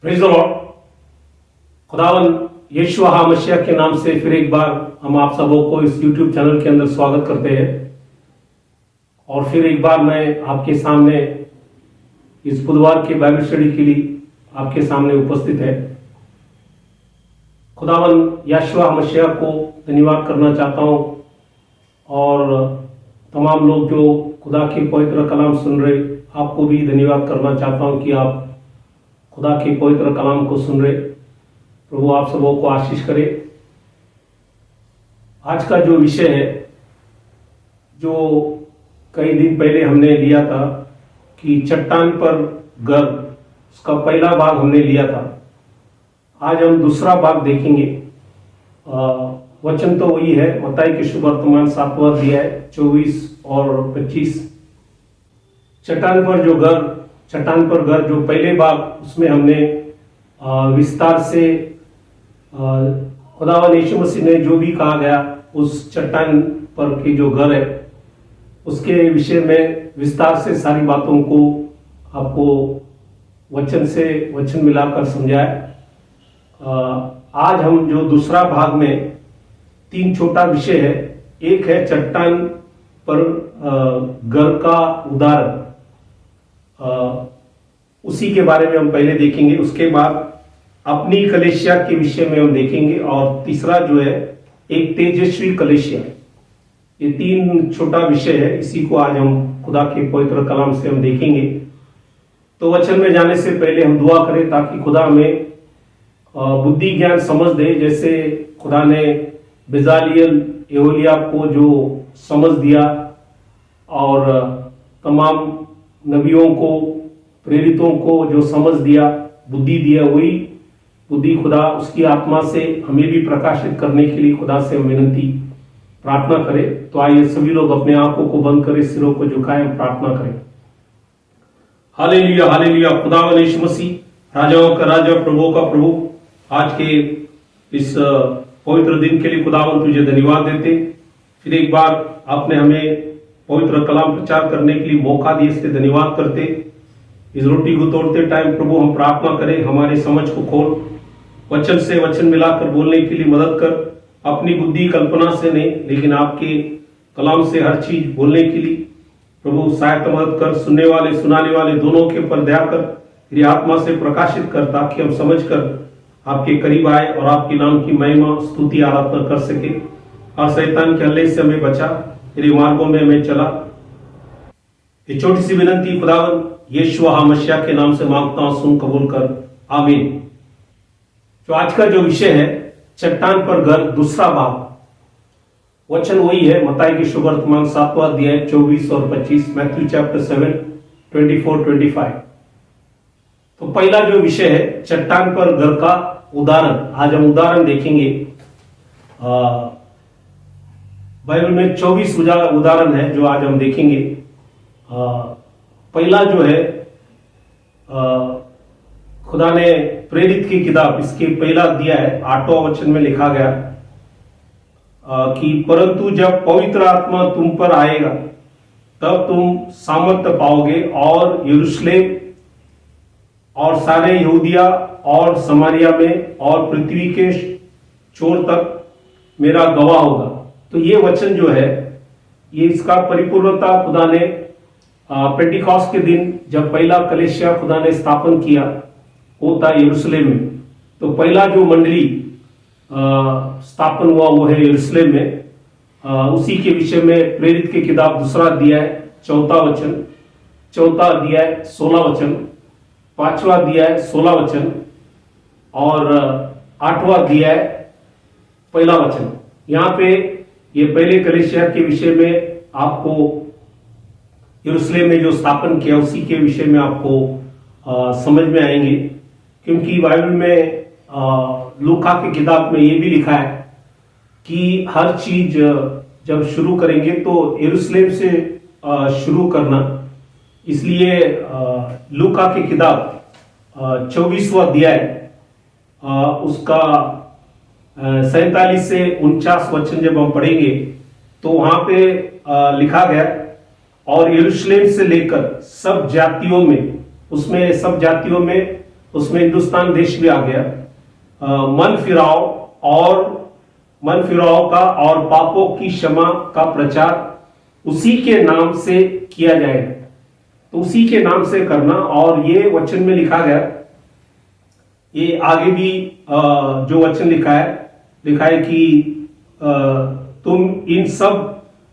Praise the Lord. खुदावन यीशु मसीह के नाम से फिर एक बार हम आप सबों को इस YouTube चैनल के अंदर स्वागत करते हैं। और फिर एक बार मैं आपके सामने इस बुधवार के बाइबल स्टडी के लिए आपके सामने उपस्थित है। खुदावन यीशु मसीह को धन्यवाद करना चाहता हूँ और तमाम लोग जो खुदा के पवित्र कलाम सुन रहे, आपको भी धन्यवाद करना चाहता हूँ कि आप खुदा के पवित्र कलाम को सुन रहे। प्रभु आप सबों को आशीष करे। आज का जो विषय है, जो कई दिन पहले हमने लिया था कि चट्टान पर घर, उसका पहला भाग हमने लिया था। आज हम दूसरा भाग देखेंगे। वचन तो वही है, मत्ती के शुभ वर्तमान 7वां अध्याय 24 और 25। चट्टान पर घर जो पहले भाग, उसमें हमने विस्तार से खुदावन यीशु मसीह ने जो भी कहा गया उस चट्टान पर की जो घर है उसके विषय में विस्तार से सारी बातों को आपको वचन से वचन मिलाकर समझाए। आज हम जो दूसरा भाग में 3 छोटा विषय है। एक है चट्टान पर घर का उदाहरण, उसी के बारे में हम पहले देखेंगे। उसके बाद अपनी कलीसिया के विषय में हम देखेंगे और तीसरा जो है एक तेजस्वी कलीसिया। ये 3 छोटा विषय है, इसी को आज हम खुदा के पवित्र कलाम से हम देखेंगे। तो वचन में जाने से पहले हम दुआ करें ताकि खुदा हमें बुद्धि ज्ञान समझ दे। जैसे खुदा ने बेजालियल एहोलिया को जो समझ दिया और तमाम नबियों को, प्रेरितों को जो समझ दिया, बुद्धि दिया, वही बुद्धि खुदा उसकी आत्मा से हमें भी प्रकाशित करने के लिए खुदा से हम विनती प्रार्थना करें। तो आइए सभी लोग अपने आंखों को बंद करें, सिरों को झुकाएं, हम प्रार्थना करें। Hallelujah, hallelujah. खुदावन यीशु मसीह राजाओं का राजा, प्रभुओं का प्रभु, आज के इस पवित्र दिन के लिए खुदावन तुझे धन्यवाद देते। फिर एक बार आपने हमें पवित्र कलाम प्रचार करने के लिए मौका दिए, इसलिए धन्यवाद करते। इस रोटी को तोड़ते टाइम प्रभु हम प्रार्थना करें, हमारे समझ को खोल, वचन से वचन मिलाकर बोलने के लिए मदद कर। अपनी बुद्धि कल्पना से नहीं, लेकिन आपके कलाम से हर चीज बोलने के लिए प्रभु सहायता मदद कर। सुनने वाले सुनाने वाले दोनों के ऊपर दया कर, तेरी आत्मा से प्रकाशित कर, ताकि हम समझ कर आपके करीब आए और आपके नाम की महिमा, स्तुति, आराधना कर सके। और शैतान के हल्ले से हमें बचा, तेरे मार्गों में हमें चला। ये छोटी सी विनती खुदावन यीशु मसीह के नाम से मांगता हूं, सुन कबूल कर, आमीन। तो आज का जो विषय है चट्टान पर घर, दूसरा भाग। वचन वही है, मत्ती के शुभ वर्तमान 7वां अध्याय 24 और 25, मैथ्यू चैप्टर 7 24-25। तो पहला जो विषय है चट्टान पर घर का उदाहरण। आज हम उदाहरण देखेंगे। बाइबल में 24 उदाहरण है जो आज हम देखेंगे। पहला जो है खुदा ने प्रेरित की किताब, इसके पहला अध्याय है 8वां वचन में लिखा गया कि परंतु जब पवित्र आत्मा तुम पर आएगा तब तुम सामर्थ्य पाओगे और यरूशलेम और सारे यहूदिया और समारिया में और पृथ्वी के छोर तक मेरा गवाह होगा। तो ये वचन जो है, ये इसका परिपूर्णता खुदा ने पेंटिकॉस्ट के दिन जब पहला कलीसिया खुदा ने स्थापन किया, वो था यरूशलेम में। तो पहला जो मंडली स्थापन हुआ वो है यरूशलेम में। उसी के विषय में प्रेरित की किताब दूसरा अध्याय 4वां वचन, 4वां अध्याय 16 वचन, 5वां अध्याय 16 वचन और 8वां अध्याय 1 वचन। यहाँ पे ये पहले कलीसिया के विषय में आपको, यरूशलेम में जो स्थापन किया उसी के विषय में आपको समझ में आएंगे। क्योंकि बाइबल में लूका की किताब में ये भी लिखा है कि हर चीज जब शुरू करेंगे तो यरूशलेम से शुरू करना। इसलिए लूका की किताब 24वां अध्याय उसका 47 से 49 वचन जब हम पढ़ेंगे तो वहां पे लिखा गया, और यरूशलेम से लेकर सब जातियों में, उसमें सब जातियों में उसमें हिंदुस्तान देश भी आ गया। मन फिराव का और पापों की क्षमा का प्रचार उसी के नाम से किया जाएगा। तो उसी के नाम से करना, और ये वचन में लिखा गया, ये आगे भी जो वचन लिखा है कि तुम इन सब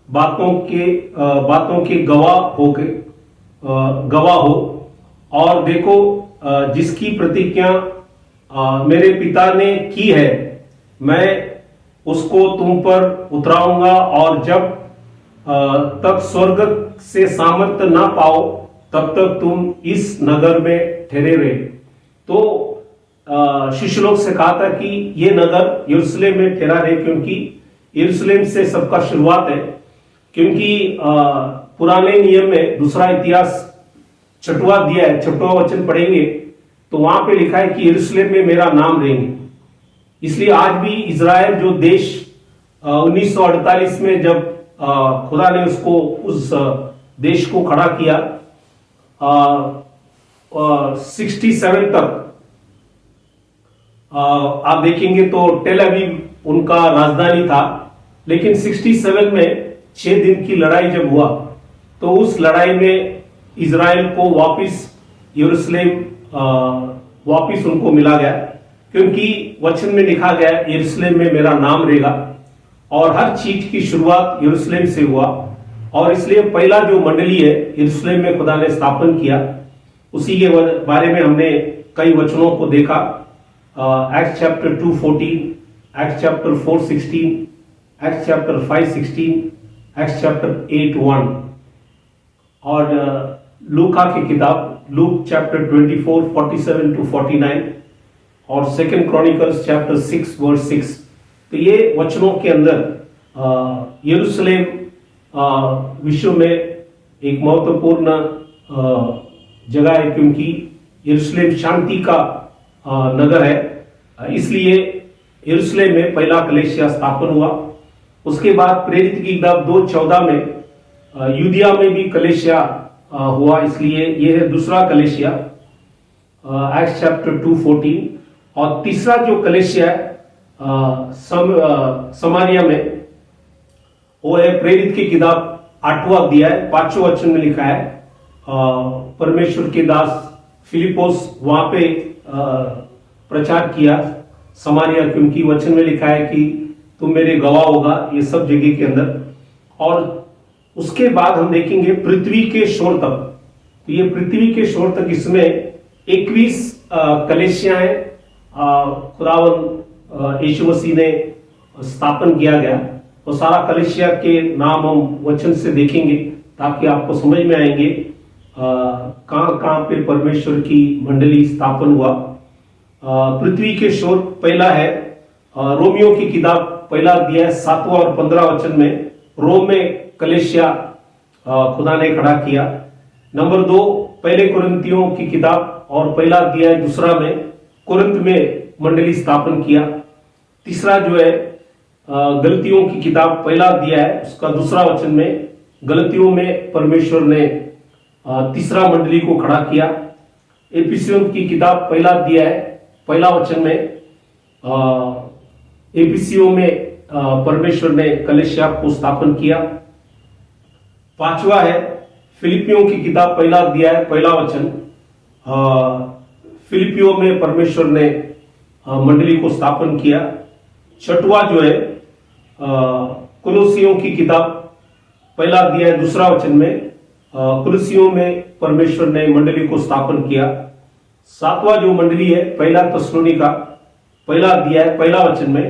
बातों के गवाह हो, और देखो जिसकी प्रतिज्ञा मेरे पिता ने की है, मैं उसको तुम पर उतराऊंगा, और जब तक स्वर्ग से सामर्थ्य ना पाओ तब तक तुम इस नगर में ठहरे रहे। तो शिष्य लोग से कहा था कि ये नगर यरूशलेम में ठहरा रहे, क्योंकि यरूशलेम से सबका शुरुआत है। क्योंकि पुराने नियम में दूसरा इतिहास 6वां दिया है, 6वां वचन पढ़ेंगे तो वहां पे लिखा है कि यरूशलेम में मेरा नाम रहेंगे। इसलिए आज भी इजराइल जो देश 1948 में जब खुदा ने उसको उस देश को खड़ा किया, 67 तक आप देखेंगे तो टेल अवीव उनका राजधानी था। लेकिन 67 में 6 दिन की लड़ाई जब हुआ तो उस लड़ाई में इजराइल को वापस यरूशलेम वापस उनको मिला गया, क्योंकि वचन में लिखा गया यरूशलेम में मेरा नाम रहेगा, और हर चीज की शुरुआत यरूशलेम से हुआ। और इसलिए पहला जो मंडली है यरूशलेम में खुदा ने स्थापन किया, उसी के बारे में हमने कई वचनों को देखा। Acts chapter 2:14, acts chapter 4:16, acts chapter 5:16, acts chapter 8:1, और लूका की किताब लूक चैप्टर 24:47-49, और 2 क्रॉनिकल्स चैप्टर 6:6। तो ये वचनों के अंदर यरूशलेम विश्व में एक महत्वपूर्ण जगह है, क्योंकि यरूशलेम शांति का नगर है। इसलिए यरूशलेम में पहला कलीसिया स्थापन हुआ। उसके बाद प्रेरित की किताब 2:14 में यूदिया में भी कलीसिया हुआ, इसलिए यह है दूसरा कलीसिया, एक्ट्स चैप्टर 2:14। और तीसरा जो कलीसिया है समारिया में, वो है प्रेरित की किताब 8वां अध्याय 5वें वचन में लिखा है। परमेश्वर के दास फिलिपोस वहां पे प्रचार किया समारिया, क्योंकि वचन में लिखा है कि तुम मेरे गवाह होगा ये सब जगह के अंदर। और उसके बाद हम देखेंगे पृथ्वी के शोर तक। तो ये पृथ्वी के शोर तक, इसमें 21 कलीसिया है खुदावन यीशु मसीह ने स्थापन किया गया। तो सारा कलीसिया के नाम हम वचन से देखेंगे ताकि आपको समझ में आएंगे कहां कहां पे परमेश्वर की मंडली स्थापन हुआ। पृथ्वी के शोर पहला है रोमियो की किताब पहला अध्याय 7वां और 15 वचन में रोम में कलीसिया खुदा ने खड़ा किया। नंबर 2 पहले कुरिन्थियों की किताब और पहला अध्याय 2 में कुरिन्थ में मंडली स्थापन किया। तीसरा जो है गलतियों की किताब पहला अध्याय उसका 2 वचन में गलतियों में परमेश्वर ने तीसरा मंडली को खड़ा किया। एफिसियों की किताब पहला अध्याय पहला वचन में एफिसियों में परमेश्वर ने कलीसिया को स्थापन किया। 5वां है फिलिपियों की किताब पहला अध्याय पहला वचन, फिलिपियों में परमेश्वर ने मंडली को स्थापन किया। 6वां जो है कुलुसियों की किताब पहला अध्याय 2 वचन में कुलुसियों में परमेश्वर ने मंडली को स्थापन किया। 7वां जो मंडली है पहला थिस्सलुनीका पहला अध्याय पहला वचन में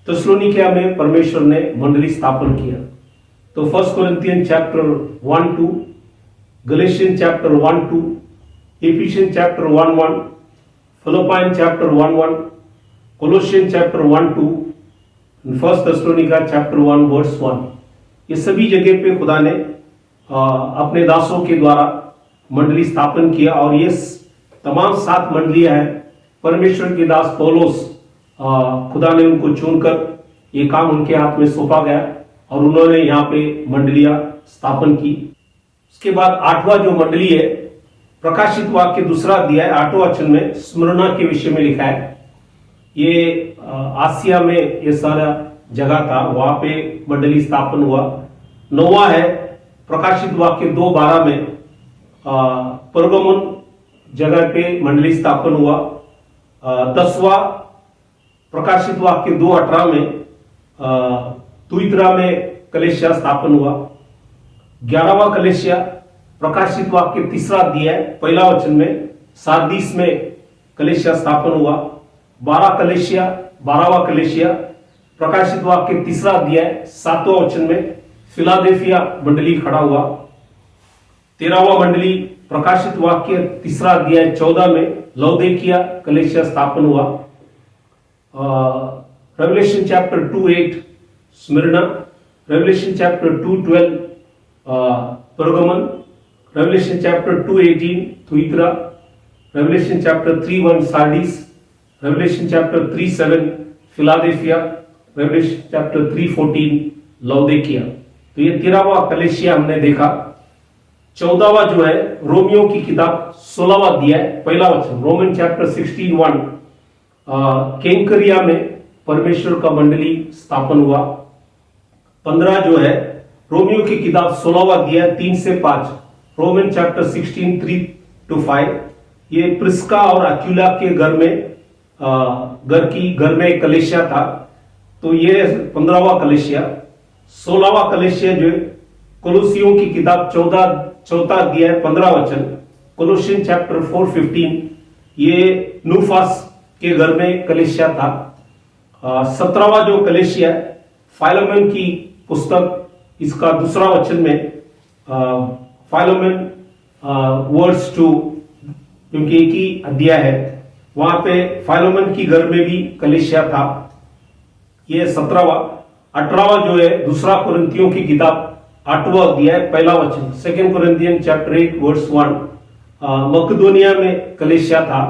थिस्सलुनीका में परमेश्वर ने मंडली स्थापन किया। तो 1 Corinthian chapter 1-2, Galatian chapter 1-2, Ephesian chapter 1-1, Philippian chapter 1-1, Colossian chapter 1-2, 1 थिस्सलुनीका चैप्टर 1 वर्स 1। ये सभी जगह पे खुदा ने अपने दासों के द्वारा मंडली स्थापन किया। और ये तमाम 7 मंडलियां हैं। परमेश्वर के दास पौलुस खुदा ने उनको चुनकर ये काम उनके हाथ में सौंपा गया और उन्होंने यहाँ पे मंडलियां स्थापन की। उसके बाद 8वां जो मंडली है प्रकाशित वाक्य दूसरा अध्याय 8वां वचन में स्मरणा के विषय में लिखा है। ये आसिया में ये सारा जगह था, वहां पे मंडली स्थापन हुआ। 9वां है प्रकाशित वाक्य 2:12 में परगमन जगह पे मंडली स्थापन हुआ। 10वां प्रकाशित वाक्य 2:18 में तुइत्रा में कलीसिया स्थापन हुआ। 11वां कलीसिया प्रकाशित वाक्य 3रा अध्याय 1 वचन में सार्दिस में कलीसिया स्थापन हुआ। 12वां कलीसिया प्रकाशित वाक्य 3रा अध्याय 7वां वचन में फिलाडेल्फिया मंडली खड़ा हुआ। 13वां मंडली प्रकाशित वाक्य 3रा अध्याय 14 में लौदीकिया कलीसिया स्थापन हुआ। Revelation chapter 2:8 Smyrna, Revelation chapter 2:12 परगमन, रेवलेशन चैप्टर 2:18 थुइत्रा, Revelation chapter 3:1 Sardis, Revelation chapter 3:7 Philadelphia, Revelation chapter 3:14 लौदीकिया। तो ये 13वां कलीसिया हमने देखा। 14वां जो है रोमियो की किताब 16वां अध्याय 1 वचन, रोमन चैप्टर 16:1 केंकरिया में परमेश्वर का मंडली स्थापन हुआ। 15 जो है रोमियो की किताब 16वां अध्याय 3 से 5, रोमन चैप्टर 16 3-5, ये प्रिस्का और अक्विला के घर में कलीसिया था। तो ये 15वां कलीसिया। 16वां कलीसिया जो कोलोसियों की किताब 14 अध्याय 15 वचन, कोलोसियन चैप्टर 4:15, ये नुफास के घर में कलीसिया था। 17वां जो कलीसिया फाइलोमेन की पुस्तक, इसका दूसरा वचन में फाइलोमेन वर्ड्स 2, क्योंकि एक ही अध्याय है, वहां पे फाइलोमेन की घर में भी कलीसिया था। ये 17वां। 18वां जो है दूसरा कुरिन्थियों की किताब 8वां अध्याय 1 वचन, 2 कुरिन्थियन चैप्टर 8 वर्स 1, मकदोनिया में कलीसिया था।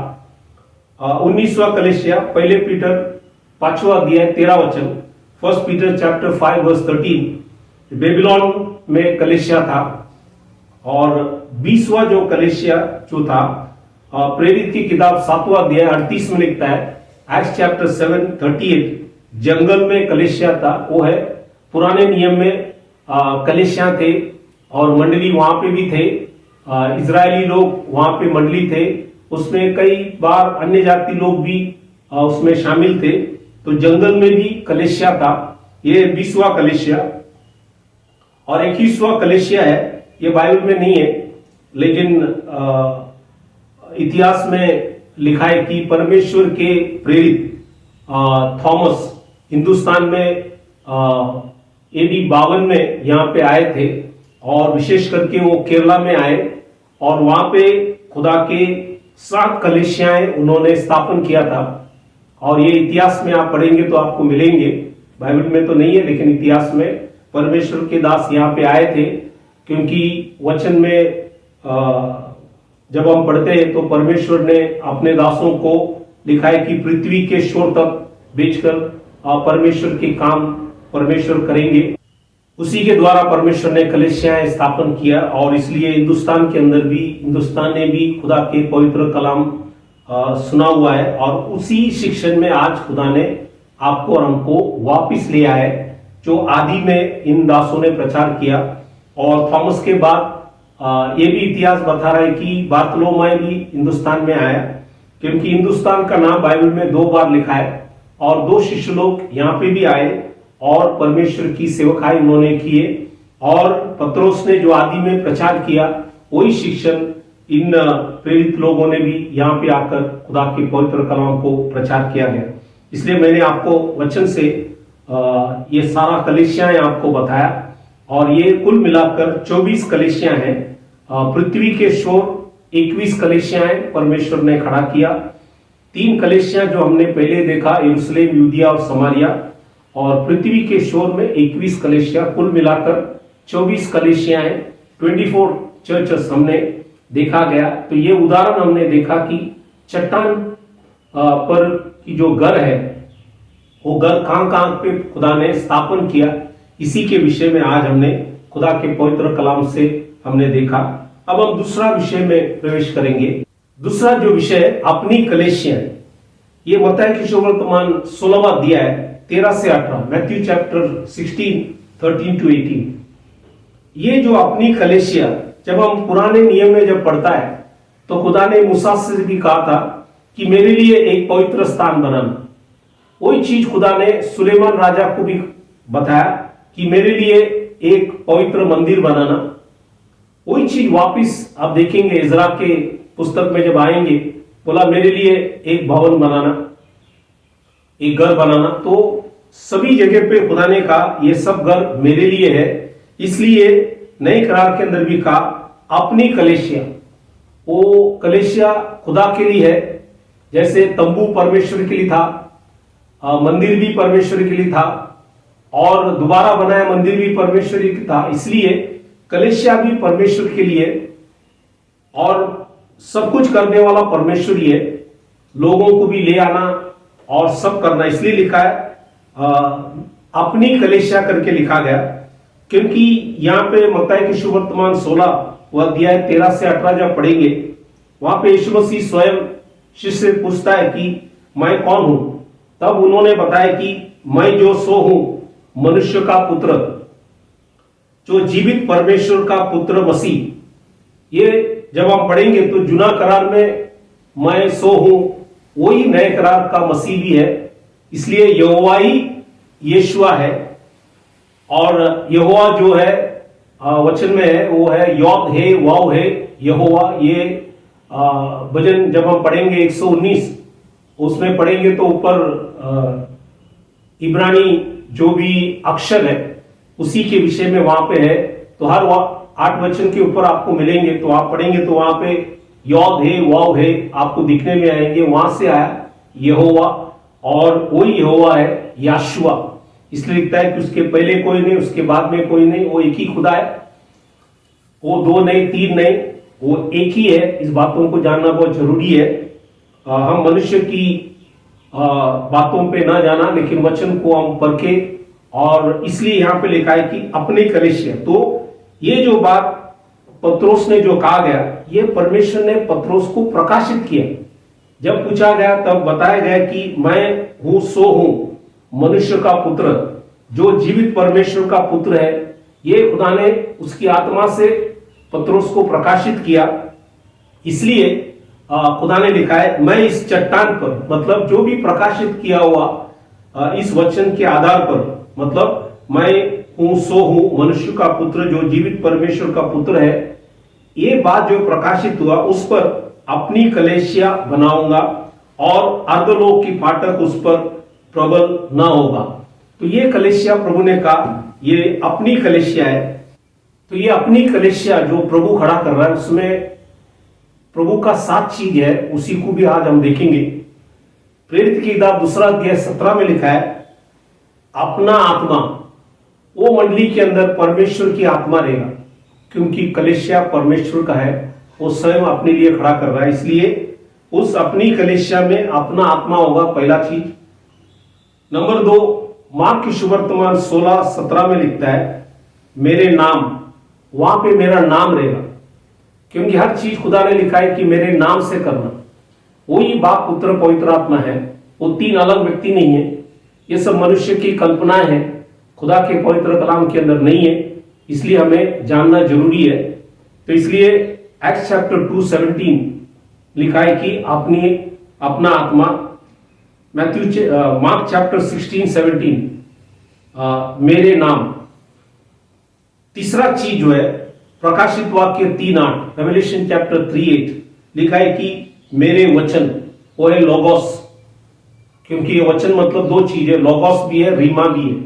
19वां कलीसिया 1 पीटर 5वां अध्याय 13 वचन, 1 पीटर चैप्टर 5 वर्स 13, बेबीलोन में कलीसिया था। और 20वां जो कलीसिया जो था प्रेरित की किताब 7वां अध्याय 38 में लिखता है, एक्ट्स चैप्टर 7:38, जंगल में कलीसिया था। वो है पुराने नियम में कलीसिया थे और मंडली वहां पे भी थे। इजरायली लोग वहां पे मंडली थे, उसमें कई बार अन्य जाति लोग भी उसमें शामिल थे। तो जंगल में भी कलीसिया था। ये 20वां कलीसिया। और 21वां कलीसिया है, ये बाइबल में नहीं है, लेकिन इतिहास में लिखा है कि परमेश्वर के प्रेरित थॉमस हिंदुस्तान में AD 52 में यहाँ पे आए थे, और विशेष करके वो केरला में आए और वहां पे खुदा के 7 कलीसियाएं उन्होंने स्थापन किया था। और ये इतिहास में आप पढ़ेंगे तो आपको मिलेंगे, बाइबल में तो नहीं है लेकिन इतिहास में परमेश्वर के दास यहाँ पे आए थे। क्योंकि वचन में जब हम पढ़ते हैं तो परमेश्वर ने अपने दासों को लिखा है कि पृथ्वी के छोर तक बेचकर परमेश्वर के काम परमेश्वर करेंगे। उसी के द्वारा परमेश्वर ने कलीसियाएं स्थापन किया, और इसलिए हिंदुस्तान के अंदर भी, हिंदुस्तान ने भी खुदा के पवित्र कलाम सुना हुआ है। और उसी शिक्षण में आज खुदा ने आपको और हमको वापिस ले आए, जो आदि में इन दासों ने प्रचार किया। और थॉमस के बाद ये भी इतिहास बता रहा है कि बार्थोलोमाय भी हिंदुस्तान में आया, क्योंकि हिंदुस्तान का नाम बाइबल में 2 बार लिखा है। और 2 शिष्य लोग यहाँ पे भी आए और परमेश्वर की सेवकाई उन्होंने किए। और पत्रोस ने जो आदि में प्रचार किया, वही शिक्षण इन प्रेरित लोगों ने भी यहाँ पे आकर खुदा के पवित्र कलाम को प्रचार किया गया। इसलिए मैंने आपको वचन से ये सारा कलीसियाएं आपको बताया, और ये कुल मिलाकर 24 कलीसियां हैं। पृथ्वी के शोर 21 कलीसियाएं परमेश्वर ने खड़ा किया। 3 कलीसियां जो हमने पहले देखा, यरूशलेम, यूदिया और समारिया, और पृथ्वी के शोर में 21 कलीसिया, कुल मिलाकर 24 कलीसियाएं, 24 चर्चेस हमने देखा गया। तो ये उदाहरण हमने देखा कि चट्टान पर की जो घर है, वो घर कहां पे खुदा ने स्थापन किया, इसी के विषय में आज हमने खुदा के पवित्र कलाम से हमने देखा। अब हम दूसरा विषय में प्रवेश करेंगे। दूसरा जो विषय अपनी कलीसिया है, ये मत्ती की सुवर्तमान 16वां अध्याय है 13 से 18, मैथ्यू चैप्टर 16 13 to 18। ये जो अपनी कलीसिया, जब हम पुराने नियम में जब पढ़ता है तो खुदा ने मूसा से भी कहा था कि मेरे लिए एक पवित्र स्थान बनाना। वही चीज खुदा ने सुलेमान राजा को भी बताया कि मेरे लिए एक पवित्र मंदिर बनाना। वही चीज वापिस आप देखेंगे इज़रा के पुस्तक में जब आएंगे, बोला मेरे लिए एक भवन बनाना, एक घर बनाना। तो सभी जगह पे खुदा ने कहा ये सब घर मेरे लिए है। इसलिए नए करार के अंदर भी कहा अपनी कलीसिया, वो कलीसिया खुदा के लिए है। जैसे तंबू परमेश्वर के लिए था, मंदिर भी परमेश्वर के लिए था, और दोबारा बनाया मंदिर भी परमेश्वर के लिए था। इसलिए कलीसिया भी परमेश्वर के लिए, और सब कुछ करने वाला परमेश्वर ही है। लोगों को भी ले आना और सब करना, इसलिए लिखा है अपनी कलीसिया करके लिखा गया। क्योंकि यहाँ पे मत्ती की सुवर्तमान 16 अध्याय 13 से 18 जब पढ़ेंगे, वहां पे यीशु मसीह स्वयं शिष्य से पूछता है कि मैं कौन हूं। तब उन्होंने बताया कि मैं जो सो हूं, मनुष्य का पुत्र, जो जीवित परमेश्वर का पुत्र मसीह। ये जब हम पढ़ेंगे तो जुना करार में मैं सो हूं, वही नए करार का मसीह भी है। इसलिए यहोवा ही यीशुआ है, और यहोवा जो है वचन में है वो है यौद है, वाव है, यहोवा। ये भजन जब हम पढ़ेंगे 119 उसमें पढ़ेंगे तो ऊपर इब्रानी जो भी अक्षर है उसी के विषय में वहां पे है। तो हर 8 वचन के ऊपर आपको मिलेंगे, तो आप पढ़ेंगे तो वहां पे यौद है, वाव है आपको दिखने में आएंगे। वहां से आया यहोवा, और वही यहोवा है याशुआ। इसलिए लिखता है कि उसके पहले कोई नहीं, उसके बाद में कोई नहीं, वो एक ही खुदा है। वो 2 नहीं, 3 नहीं, वो एक ही है। इस बातों को जानना बहुत जरूरी है। हम मनुष्य की बातों पे ना जाना, लेकिन वचन को हम परखे। और इसलिए यहां पे लिखा है कि अपने कलीसिया। तो ये जो बात पत्रोस ने जो कहा गया, ये परमेश्वर ने पत्रोस को प्रकाशित किया। जब पूछा गया तब बताया गया कि मैं हूं सो हूं, मनुष्य का पुत्र, जो जीवित परमेश्वर का पुत्र है। ये खुदा ने उसकी आत्मा से पत्रोस को प्रकाशित किया। इसलिए खुदा ने लिखा है मैं इस चट्टान पर, मतलब जो भी प्रकाशित किया हुआ इस वचन के आधार पर, मतलब मैं हूं सो हूं, मनुष्य का पुत्र, जो जीवित परमेश्वर का पुत्र है। ये बात जो प्रकाशित हुआ उस पर अपनी कलीसिया बनाऊंगा, और अर्धलोक की फाटक उस पर प्रबल ना होगा। तो ये कलीसिया प्रभु ने कहा ये अपनी कलीसिया है। तो ये अपनी कलीसिया जो प्रभु खड़ा कर रहा है, उसमें प्रभु का 7 चीज है, उसी को भी आज हम देखेंगे। प्रेरित की किताब 2 अध्याय 17 में लिखा है अपना आत्मा, वो मंडली के अंदर परमेश्वर की आत्मा रहेगा, क्योंकि कलीसिया परमेश्वर का है। वो स्वयं अपने लिए खड़ा कर रहा है, इसलिए उस अपनी कलीसिया में अपना आत्मा होगा, पहला चीज। नंबर 2, मार्क की सुवर्तमान 16:17 में लिखता है मेरे नाम, वहां पे मेरा नाम रहेगा, क्योंकि हर चीज खुदा ने लिखा है कि मेरे नाम से करना। वही बाप, पुत्र, पवित्र आत्मा है। वो 3 अलग व्यक्ति नहीं है। ये सब मनुष्य की कल्पनाएं हैं, खुदा के पवित्र कलाम के अंदर नहीं है। इसलिए हमें जानना जरूरी है। तो इसलिए एक्ट्स चैप्टर 2:17 लिखा है कि अपना आत्मा। मार्क चैप्टर 16:17 मेरे नाम। तीसरा चीज जो है प्रकाशित वाक्य 3:8, रेवलेशन चैप्टर 3:8 लिखा है कि मेरे वचन, वो है लोगोस। क्योंकि ये वचन मतलब 2 चीज है, लोगोस भी है, रीमा भी है।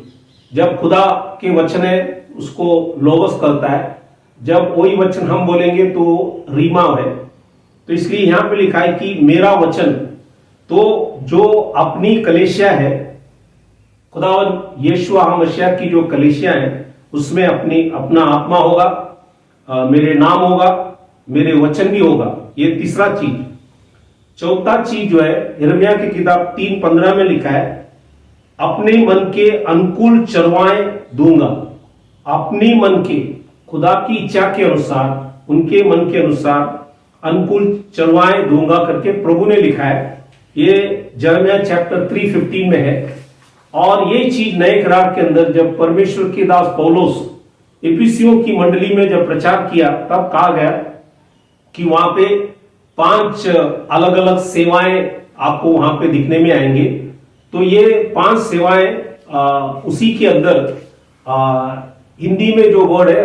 जब खुदा के वचन है उसको लोगोस कहता है, जब वही वचन हम बोलेंगे तो रीमा है। तो इसलिए यहां पे लिखा है कि मेरा वचन। तो जो अपनी कलीसिया है, खुदावन यीशु मसीह की जो कलीसिया है, उसमें अपना आत्मा होगा, मेरे नाम होगा, मेरे वचन भी होगा। ये तीसरा चीज। चौथा चीज जो है यिर्मयाह की किताब 3:15 में लिखा है अपने मन के अनुकूल चरवाएं दूंगा। अपनी मन के, खुदा की इच्छा के अनुसार उनके मन के अनुसार अनुकूल चरवाएं दूंगा करके प्रभु ने लिखा है। ये यिर्मयाह चैप्टर 3:15 में है। और ये चीज नए करार के अंदर जब परमेश्वर के दास पौलुस इफिसियों की मंडली में जब प्रचार किया, तब कहा गया कि वहां पे 5 अलग अलग सेवाएं आपको वहां पे दिखने में आएंगे। तो ये 5 सेवाएं उसी के अंदर हिंदी में जो वर्ड है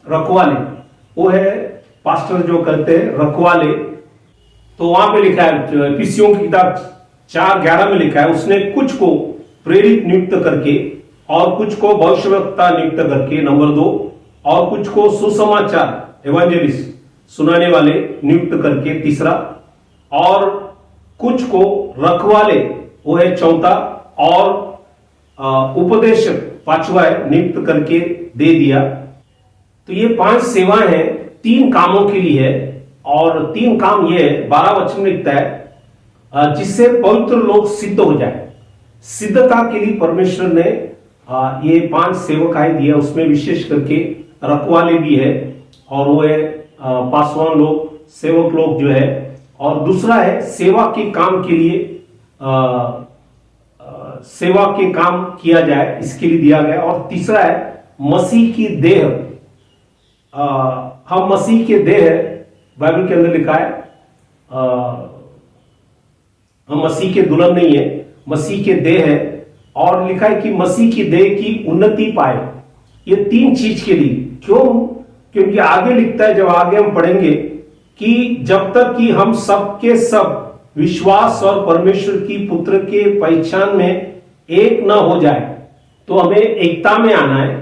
रखवाले वो है, पास्टर जो करते हैं रखवाले। तो वहां पे लिखा है इफिसियों की किताब 4:11 में लिखा है, उसने कुछ को प्रेरित नियुक्त करके, और कुछ को भविष्यवक्ता नियुक्त करके, नंबर 2, और कुछ को सुसमाचार एवेंजलिस्ट सुनाने वाले नियुक्त करके, तीसरा, और कुछ को रखवाले वो है चौथा, और उपदेशक पांचवा है नियुक्त करके दे दिया। तो ये 5 सेवाएं हैं, 3 कामों के लिए है। और 3 काम ये 12 वचन में लिखता है जिससे पवित्र लोग सिद्ध हो जाए। सिद्धता के लिए परमेश्वर ने ये 5 सेवकाएं दिया, उसमें विशेष करके रखवाले भी है, और वो है पासवान लोग, सेवक लोग जो है। और दूसरा है सेवा के काम के लिए, सेवा के काम किया जाए इसके लिए दिया गया। और तीसरा है मसीह की देह, हम मसीह के देह है, बाइबल के अंदर लिखा है हम मसीह के दुल्हन नहीं है, मसीह के देह है। और लिखा है कि मसीह की देह की उन्नति पाए। ये 3 चीज के लिए क्यों? क्योंकि आगे लिखता है, जब आगे हम पढ़ेंगे, कि जब तक कि हम सब के सब विश्वास और परमेश्वर की पुत्र के पहचान में एक न हो जाए, तो हमें एकता में आना है।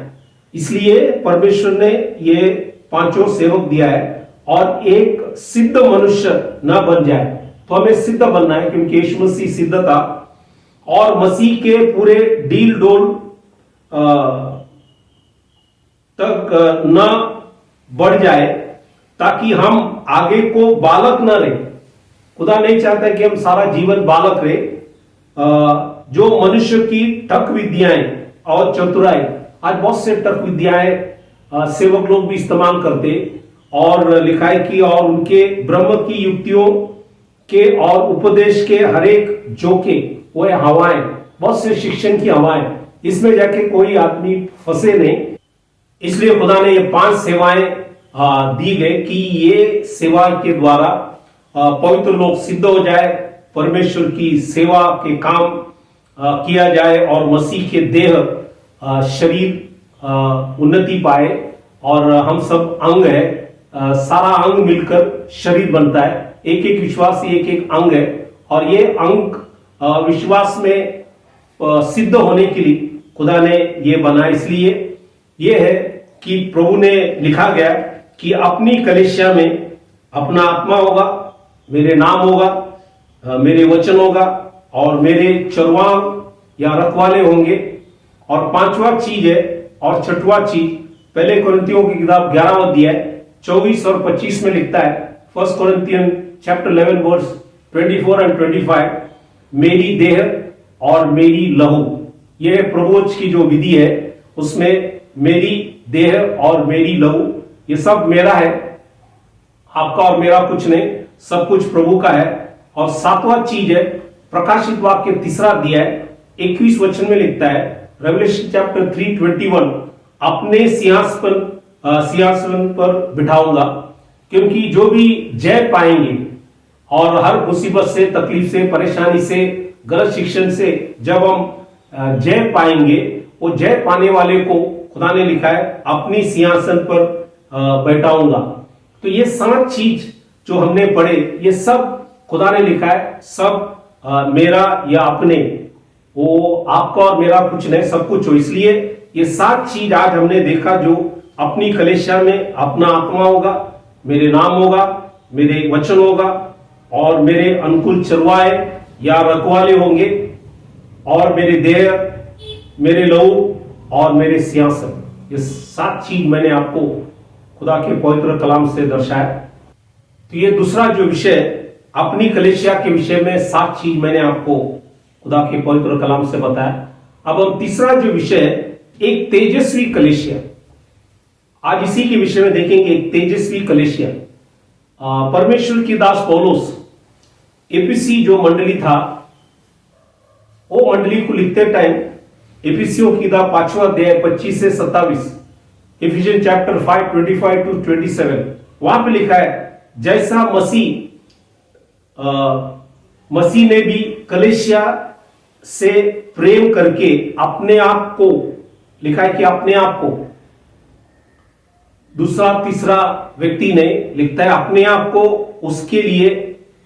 इसलिए परमेश्वर ने ये 5 सेवक दिया है, और एक सिद्ध मनुष्य न बन जाए। तो हमें सिद्ध बनना है, क्योंकि यीशु मसीह सिद्ध था। और मसीह के पूरे डील डोल तक न बढ़ जाए, ताकि हम आगे को बालक न रहे। खुदा नहीं चाहता कि हम सारा जीवन बालक रहे। जो मनुष्य की ठग विद्याएं और चतुराई, आज बहुत से ठग विद्याएं सेवक लोग भी इस्तेमाल करते, और लिखा है कि और उनके ब्रह्म की युक्तियों के और उपदेश के हरेक जोके वो है हवाएं, बहुत से शिक्षण की हवाएं, इसमें जाके कोई आदमी फंसे नहीं। इसलिए खुदा ने ये 5 सेवाएं दी गई कि ये सेवा के द्वारा पवित्र लोग सिद्ध हो जाए, परमेश्वर की सेवा के काम किया जाए, और मसीह के देह शरीर उन्नति पाए। और हम सब अंग है, सारा अंग मिलकर शरीर बनता है। एक एक विश्वासी एक एक अंग है, और ये अंग विश्वास में सिद्ध होने के लिए खुदा ने ये बनाया। इसलिए ये है कि प्रभु ने लिखा गया कि अपनी कलीसिया में अपना आत्मा होगा, मेरे नाम होगा, मेरे वचन होगा, और मेरे चरवाह या रखवाले होंगे। और 5वां चीज है, और 6वां चीज पहले कोरिन्थियों की किताब 11वां अध्याय 24 और 25 में लिखता है, 1 कोरिन्थियन चैप्टर 11 वर्स 24 एंड 25, मेरी देह और मेरी लहू। यह प्रभुज की जो विधि है, उसमें मेरी देह और मेरी लहू, ये सब मेरा है, आपका और मेरा कुछ नहीं, सब कुछ प्रभु का है। और 7वां चीज है प्रकाशित वाक्य 3 अध्याय 21 वचन में लिखता है, रेवलेशन चैप्टर 3:21, अपने सिंहासन पर बिठाऊंगा। क्योंकि जो भी जय पाएंगे, और हर मुसीबत से, तकलीफ से, परेशानी से, गलत शिक्षण से जब हम जय पाएंगे, वो जय पाने वाले को खुदा ने लिखा है अपनी सिंहासन पर बैठाऊंगा। तो ये 7 चीज जो हमने पढ़े, ये सब खुदा ने लिखा है, सब मेरा या अपने, वो आपका और मेरा कुछ नहीं, सब कुछ हो। इसलिए ये 7 चीज आज हमने देखा, जो अपनी कलीसिया में अपना आत्मा होगा, मेरे नाम होगा, मेरे वचन होगा, और मेरे अनुकूल चरवाहे या रखवाले होंगे, और मेरे देह, मेरे लहू और मेरे सिंहासन। ये 7 चीज मैंने आपको खुदा के पवित्र कलाम से दर्शाया। तो ये दूसरा जो विषय, अपनी कलीसिया के विषय में 7 चीज मैंने आपको खुदा के पवित्र कलाम से बताया। अब हम तीसरा जो विषय है, एक तेजस्वी कलीसिया। आज इसी के विषय में देखेंगे एक तेजस्वी कलीसिया। परमेश्वर की दास पौलुस एपीसी जो मंडली था, वो मंडली को लिखते टाइम एपीसियों की दा 5वां अध्याय 25 से 27, इफिशियन चैप्टर 5 25 टू 27, वहां पे लिखा है जैसा मसीह ने भी कलीसिया से प्रेम करके अपने आप को, लिखा है कि अपने आप को, दूसरा तीसरा व्यक्ति ने लिखता है अपने आप को उसके लिए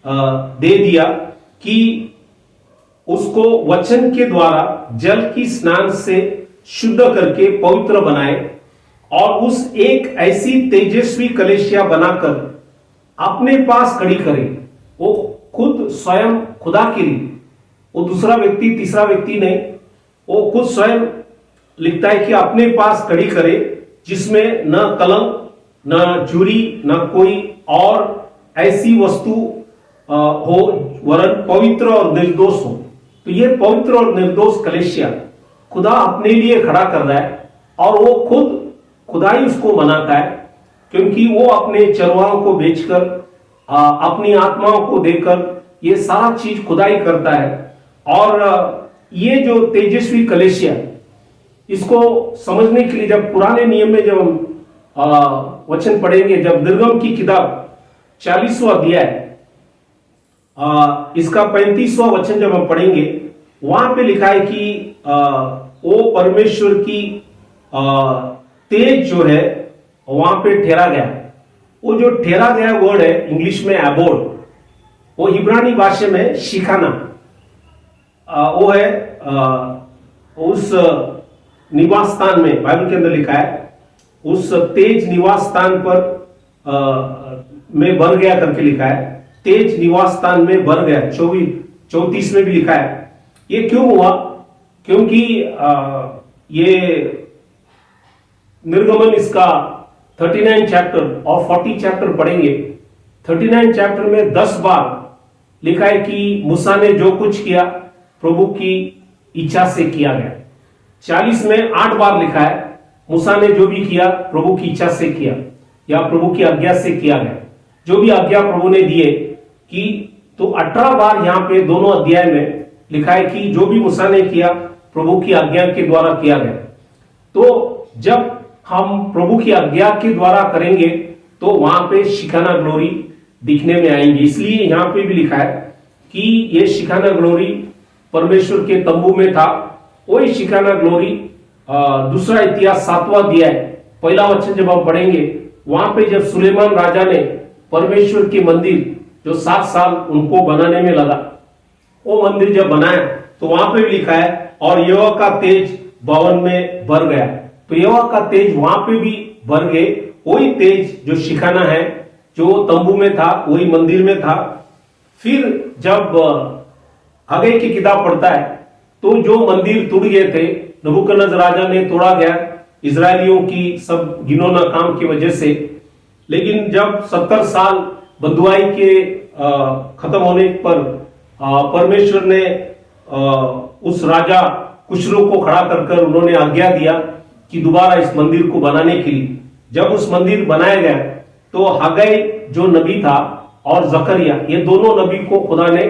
दे दिया कि उसको वचन के द्वारा जल की स्नान से शुद्ध करके पवित्र बनाए और उस एक ऐसी तेजस्वी कलीसिया बनाकर अपने पास खड़ी करे। वो खुद स्वयं खुदा के लिए, वो दूसरा व्यक्ति तीसरा व्यक्ति नहीं, वो खुद स्वयं लिखता है कि अपने पास खड़ी करे जिसमें न कलंक न झुरी न कोई और ऐसी वस्तु हो, वरन पवित्र और निर्दोष हो। तो ये पवित्र और निर्दोष कलीसिया खुदा अपने लिए खड़ा कर रहा है और वो खुद खुदाई उसको मनाता है, क्योंकि वो अपने चरवाहों को बेचकर अपनी आत्माओं को देकर ये सारा चीज खुदाई करता है। और ये जो तेजस्वी कलीसिया, इसको समझने के लिए जब पुराने नियम में जब हम वचन पढ़ेंगे, जब निर्गम की किताब 40वां अध्याय इसका 35वां वचन जब हम पढ़ेंगे, वहां पे लिखा है कि वो परमेश्वर की तेज जो है वहां पे ठहरा गया। वो जो ठहरा गया वर्ड है इंग्लिश में एबोर्ड, वो इब्रानी भाषा में शिखाना, वो है उस निवास स्थान में, बाइबल के अंदर लिखा है उस तेज निवास स्थान पर में बन गया करके लिखा है, तेज निवास स्थान में बन गया। 34 में भी लिखा है। ये क्यों हुआ? क्योंकि ये निर्गमन इसका 39 चैप्टर और 40 चैप्टर पढ़ेंगे। 39 चैप्टर में 10 बार लिखा है कि मूसा ने जो कुछ किया प्रभु की इच्छा से किया गया। 40 में 8 बार लिखा है मूसा ने जो भी किया प्रभु की इच्छा से किया या प्रभु की आज्ञा से किया गया, जो भी आज्ञा प्रभु ने दिए कि। तो 18 बार यहाँ पे दोनों अध्याय में लिखा है कि जो भी मूसा ने किया प्रभु की आज्ञा के द्वारा किया गया। तो जब हम प्रभु की आज्ञा के द्वारा करेंगे तो वहां पे शिखाना ग्लोरी दिखने में आएंगे। इसलिए यहाँ पे भी लिखा है कि ये शिखाना ग्लोरी परमेश्वर के तंबू में था। वही शिखाना ग्लोरी दूसरा इतिहास 7वां अध्याय पहला वचन जब हम पढ़ेंगे, वहां पे जब सुलेमान राजा ने परमेश्वर के मंदिर जो 7 साल उनको बनाने में लगा, वो मंदिर जब बनाया तो वहां पे भी लिखा है और यहोवा का तेज भवन में भर गया। तो यहोवा का तेज वहां पे भी भर गए। वही तेज जो शिखाना है, जो तंबू में था, वही मंदिर में था। फिर जब हग्गई की किताब पढ़ता है तो जो मंदिर टूट गए थे, नबूकदनेस्सर राजा ने तोड़ा गया इजरायलियों की सब घिनौना काम की वजह से। लेकिन जब 70 साल बंधुआई के खत्म होने पर परमेश्वर ने उस राजा कुशरू को खड़ा कर उन्होंने आज्ञा दिया कि दोबारा इस मंदिर को बनाने के लिए। जब उस मंदिर बनाया गया तो हग्गई जो नबी था और जकरिया, ये दोनों नबी को खुदा ने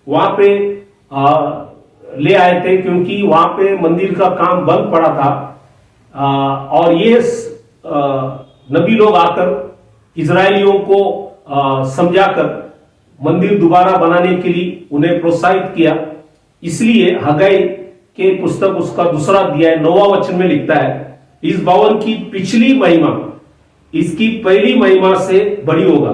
वहां पे ले आए थे, क्योंकि वहां पे मंदिर का काम बंद पड़ा था। और ये नबी लोग आकर इजरायलियों को समझाकर मंदिर दोबारा बनाने के लिए उन्हें प्रोत्साहित किया। इसलिए हग्गई के पुस्तक उसका दूसरा अध्याय 9वां वचन में लिखता है, इस भवन की पिछली महिमा इसकी पहली महिमा से बड़ी होगा।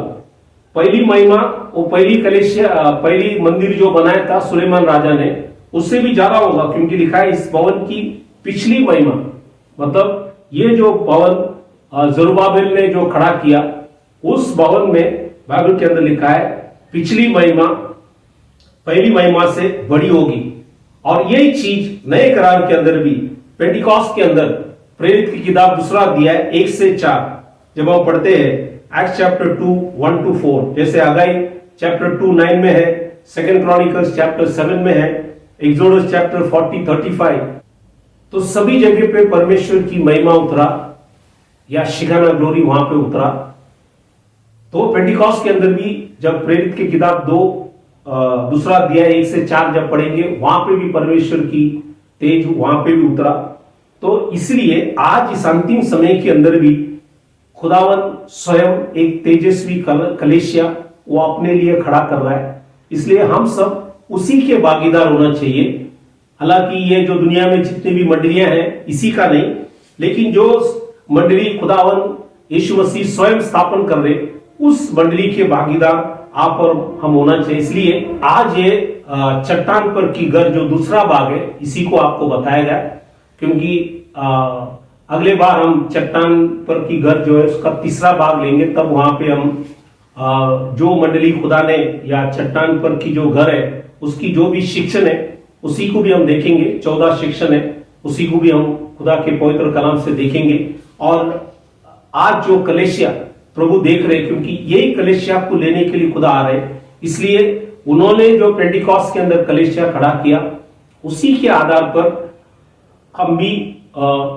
पहली महिमा वो पहली कलीसिया, पहली मंदिर जो बनाया था सुलेमान राजा ने, उससे भी ज्यादा होगा, क्योंकि लिखा है इस भवन की पिछली महिमा। मतलब ये जो भवन जरुब्बाबेल ने जो खड़ा किया, उस भवन में बाइबल के अंदर लिखा है पिछली महिमा पहली महिमा से बड़ी होगी। और यही चीज नए करार के अंदर भी, पेंटिकॉस्ट के अंदर प्रेरित की किताब दूसरा अध्याय 1 से 4 जब हम पढ़ते हैं, एक्ट्स चैप्टर 2 1 to 4, जैसे हग्गई चैप्टर 2 9 में है, सेकंड क्रॉनिकल्स चैप्टर 7 में है, एक्सोडस चैप्टर 40 35, तो सभी जगह पे परमेश्वर की महिमा उतरा। या शिगाना ग्लोरी वहां पे उतरा। तो पेंटिकॉस्ट के अंदर भी जब प्रेरित की किताब 2 दूसरा अध्याय 1 से 4 जब पढ़ेंगे, वहां पे भी परमेश्वर की तेज वहां पे भी उतरा। तो इसलिए आज इस अंतिम समय के अंदर भी खुदावन स्वयं एक तेजस्वी कलीसिया वो अपने लिए खड़ा कर रहा है। इसलिए हम सब उसी के भागीदार होना चाहिए। हालांकि ये जो दुनिया में जितनी भी मंडलियां हैं इसी का नहीं, लेकिन जो मंडली खुदावन यीशु मसीह स्वयं स्थापन कर रहे उस मंडली के भागीदार आप और हम होना चाहिए। इसलिए आज ये चट्टान पर की घर जो दूसरा भाग है इसी को आपको बताया गया, क्योंकि अगले बार हम चट्टान पर की घर जो है उसका तीसरा भाग लेंगे। तब वहां पे हम जो मंडली खुदा ने या चट्टान पर की जो घर है उसकी जो भी शिक्षण है उसी को भी हम देखेंगे। 14 शिक्षण है उसी को भी हम खुदा के पवित्र कलाम से देखेंगे। और आज जो कलीसिया प्रभु देख रहे, क्योंकि यही कलीसिया को लेने के लिए खुदा आ रहे, इसलिए उन्होंने जो पेंटिकॉस्ट के अंदर कलीसिया खड़ा किया उसी के आधार पर हम भी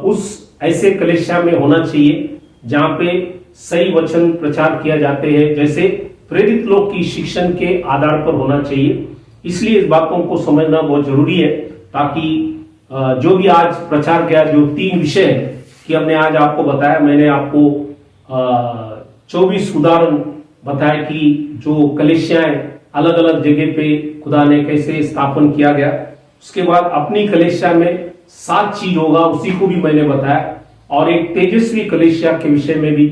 उस ऐसे कलीसिया में होना चाहिए जहां पे सही वचन प्रचार किया जाते हैं, जैसे प्रेरित लोग की शिक्षण के आधार पर होना चाहिए। इसलिए इस बातों को समझना बहुत जरूरी है, ताकि जो भी आज प्रचार किया, जो 3 विषय है कि हमने आज आपको बताया, मैंने आपको 24 उदाहरण बताया कि जो कलीसियाएं अलग अलग जगह पे खुदा ने कैसे स्थापन किया गया। उसके बाद अपनी कलीसिया में 7 चीज होगा, उसी को भी मैंने बताया, और एक तेजस्वी कलीसिया के विषय में भी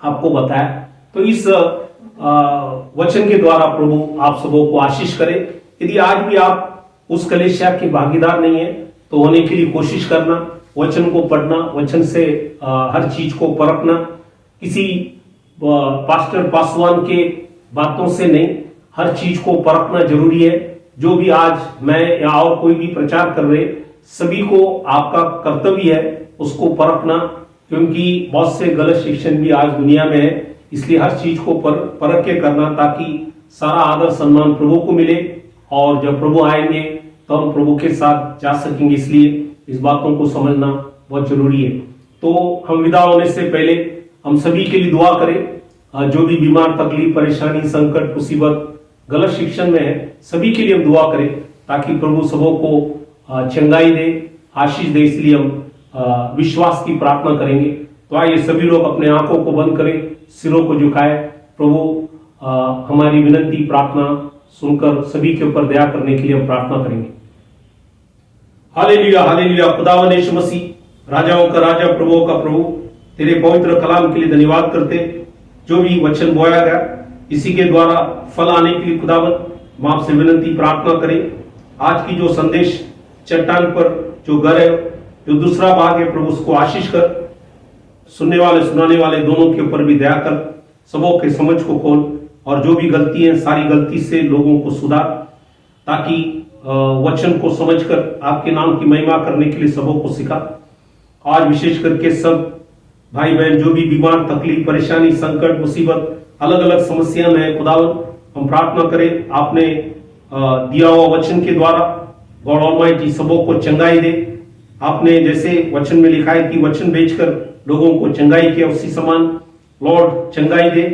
आपको बताया। तो इस वचन के द्वारा प्रभु आप सबों को आशीष करे। यदि आज भी आप उस कलीसिया के भागीदार नहीं है तो होने के लिए कोशिश करना, वचन को पढ़ना, वचन से हर चीज को परखना, किसी पास्टर पासवान के बातों से नहीं, हर चीज को परखना जरूरी है। जो भी आज मैं या और कोई भी प्रचार कर रहे, सभी को आपका कर्तव्य है उसको परखना, क्योंकि बहुत से गलत शिक्षण भी आज दुनिया में है। इसलिए हर चीज को परख के करना, ताकि सारा आदर सम्मान प्रभु को मिले, और जब प्रभु आएंगे तो हम प्रभु के साथ जा सकेंगे। इसलिए इस बातों को समझना बहुत जरूरी है। तो हम विदा होने से पहले हम सभी के लिए दुआ करें। जो भी बीमार, तकलीफ, परेशानी, संकट, मुसीबत, गलत शिक्षण में है, सभी के लिए हम दुआ करें ताकि प्रभु सबों को चंगाई दे, आशीष दे। इसलिए हम विश्वास की प्रार्थना करेंगे। तो आइए सभी लोग अपने आंखों को बंद करें, सिरों को झुकाए। प्रभु हमारी विनती प्रार्थना सुनकर सभी के ऊपर दया करने के लिए हम प्रार्थना करेंगे। Hallelujah, hallelujah. खुदावन यीशु मसीह, राजाओं का राजा, प्रभुओं का प्रभु, तेरे पवित्र कलाम के लिए धन्यवाद करते। जो भी वचन बोया गया इसी के द्वारा फल आने के लिए खुदावन हम आपसे विनती प्रार्थना करें। आज की जो संदेश चट्टान पर जो घर है, जो दूसरा भाग है, प्रभु उसको आशीष कर, सुनने वाले सुनाने वाले दोनों के ऊपर भी दया कर, सबों के समझ को खोल, और जो भी गलती है सारी गलती से लोगों को सुधार, ताकि वचन को समझकर आपके नाम की महिमा करने के लिए सबों को सिखा। आज विशेष करके सब भाई बहन जो भी बीमार, तकलीफ, परेशानी, संकट, मुसीबत, अलग अलग समस्या में है, खुदावन हम प्रार्थना करें आपने दिया हुआ वचन के द्वारा गॉड ऑलमाइटी सबों को चंगाई दे। आपने जैसे वचन में लिखा है कि वचन बेचकर लोगों को चंगाई किया, उसी समान लॉर्ड चंगाई दे।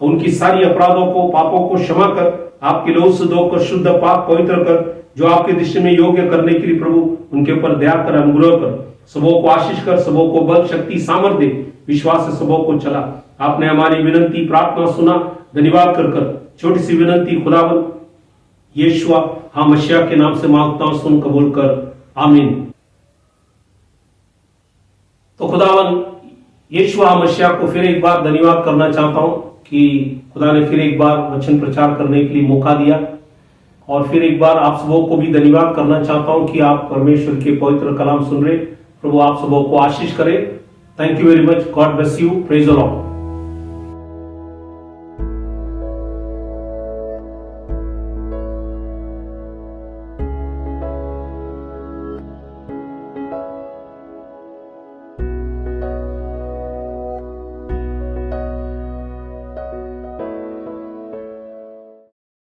उनकी सारी अपराधों को, पापों को क्षमा कर, आपके लहू से धोकर शुद्ध, पाक, पवित्र कर, जो आपके दृष्टि में योग्य करने के लिए प्रभु उनके ऊपर दया कर, अनुग्रह कर, सबों को आशीष कर, सबों को बल, शक्ति, सामर्थ्य दे, विश्वास से सबों को चला। आपने हमारी विनती प्रार्थना सुना, धन्यवाद कर छोटी सी विनती खुदावन यीशु हाँ मसीह के नाम से मांगता हूं, सुन कबूल कर, आमीन। तो खुदावन यीशु हाँ मसीह को फिर एक बार धन्यवाद करना चाहता हूं कि खुदा ने फिर एक बार वचन प्रचार करने के लिए मौका दिया, और फिर एक बार आप सबों को भी धन्यवाद करना चाहता हूं कि आप परमेश्वर के पवित्र कलाम सुन रहे। प्रभु आप सबों को आशीष करे। Thank you very much. God bless you. Praise the Lord.